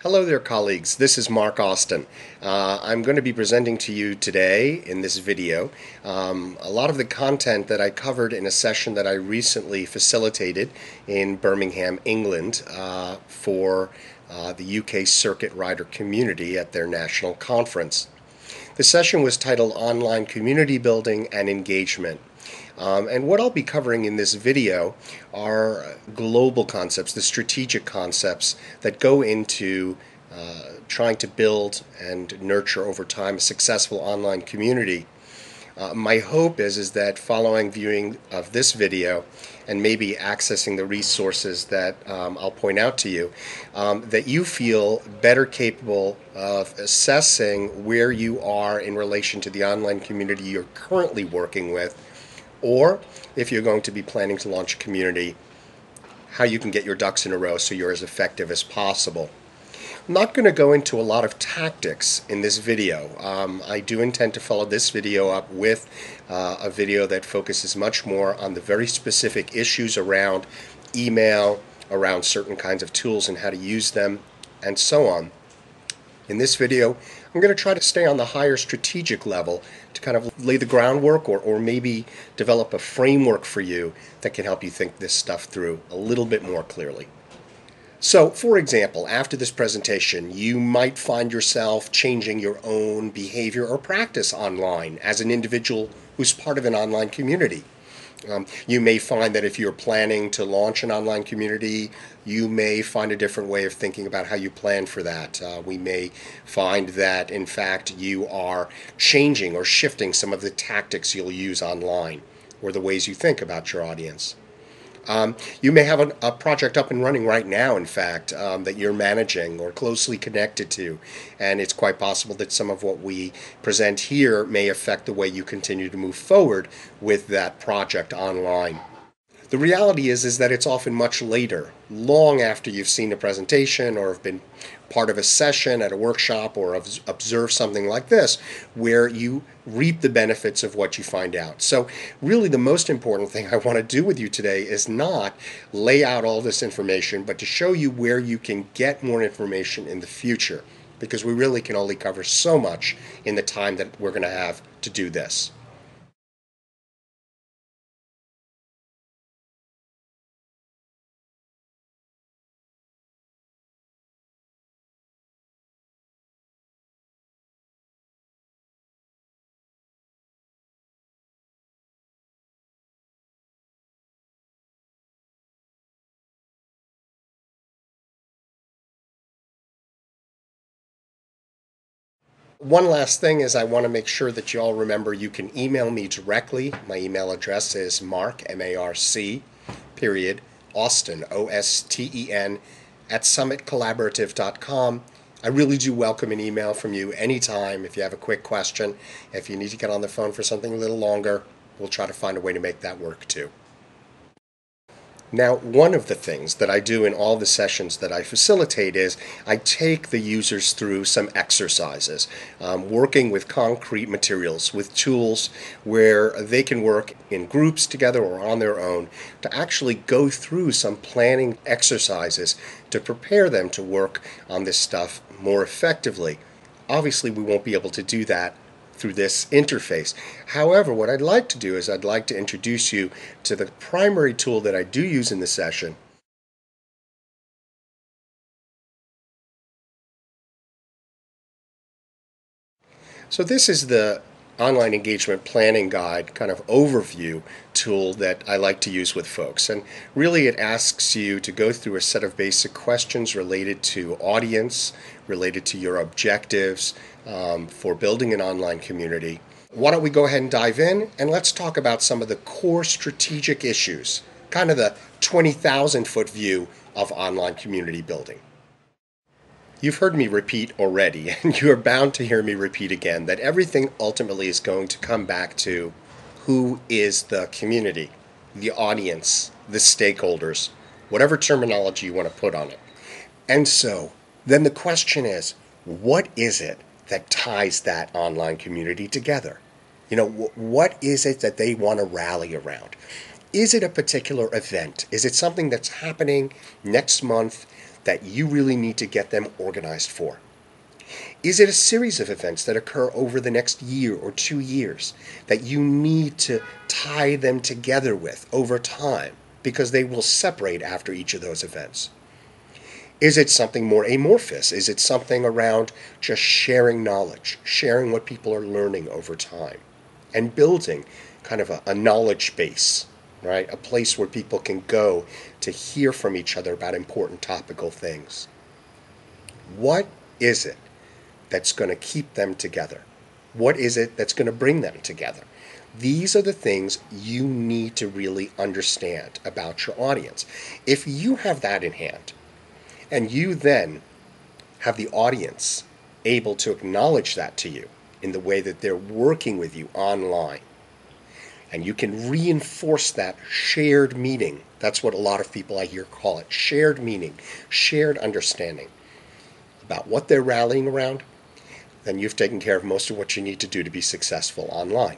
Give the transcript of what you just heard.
Hello there, colleagues. This is Mark Austin. I'm going to be presenting to you today in this video a lot of the content that I covered in a session that I recently facilitated in Birmingham, England, for the UK Circuit Rider community at their national conference. The session was titled Online Community Building and Engagement. And what I'll be covering in this video are global concepts, the strategic concepts that go into trying to build and nurture over time a successful online community. My hope is that following viewing of this video and maybe accessing the resources that I'll point out to you, that you feel better capable of assessing where you are in relation to the online community you're currently working with, or if you're going to be planning to launch a community, how you can get your ducks in a row so you're as effective as possible. I'm not going to go into a lot of tactics in this video. I do intend to follow this video up with a video that focuses much more on the very specific issues around email, around certain kinds of tools and how to use them, and so on. In this video, I'm going to try to stay on the higher strategic level to kind of lay the groundwork or maybe develop a framework for you that can help you think this stuff through a little bit more clearly. So, for example, after this presentation, you might find yourself changing your own behavior or practice online as an individual who's part of an online community. You may find that if you're planning to launch an online community, you may find a different way of thinking about how you plan for that. We may find that, in fact, you are changing or shifting some of the tactics you'll use online or the ways you think about your audience. You may have a project up and running right now, in fact, that you're managing or closely connected to, and it's quite possible that some of what we present here may affect the way you continue to move forward with that project online. The reality is that it's often much later, long after you've seen a presentation or have been part of a session at a workshop or observed something like this, where you reap the benefits of what you find out. So really the most important thing I want to do with you today is not lay out all this information, but to show you where you can get more information in the future, because we really can only cover so much in the time that we're going to have to do this. One last thing is I want to make sure that you all remember you can email me directly. My email address is mark, M-A-R-C, period, Austin, O-S-T-E-N, at summitcollaborative.com. I really do welcome an email from you anytime if you have a quick question. If you need to get on the phone for something a little longer, we'll try to find a way to make that work too. Now, one of the things that I do in all the sessions that I facilitate is I take the users through some exercises, working with concrete materials, with tools where they can work in groups together or on their own to actually go through some planning exercises to prepare them to work on this stuff more effectively. Obviously, we won't be able to do that through this interface. However, what I'd like to do is I'd like to introduce you to the primary tool that I do use in the session. So this is the online engagement planning guide kind of overview tool that I like to use with folks. And really it asks you to go through a set of basic questions related to audience, related to your objectives for building an online community. Why don't we go ahead and dive in and let's talk about some of the core strategic issues, kind of the 20,000 foot view of online community building. You've heard me repeat already, and you are bound to hear me repeat again, that everything ultimately is going to come back to who is the community, the audience, the stakeholders, whatever terminology you want to put on it. And so, then the question is, what is it that ties that online community together? You know, what is it that they want to rally around? Is it a particular event? Is it something that's happening next month that you really need to get them organized for? Is it a series of events that occur over the next year or 2 years that you need to tie them together with over time because they will separate after each of those events? Is it something more amorphous? Is it something around just sharing knowledge, sharing what people are learning over time, and building kind of a knowledge base, right? A place where people can go to hear from each other about important topical things. What is it that's going to keep them together? What is it that's going to bring them together? These are the things you need to really understand about your audience. If you have that in hand, and you then have the audience able to acknowledge that to you in the way that they're working with you online, and you can reinforce that shared meaning. That's what a lot of people I hear call it, shared meaning, shared understanding about what they're rallying around, then you've taken care of most of what you need to do to be successful online.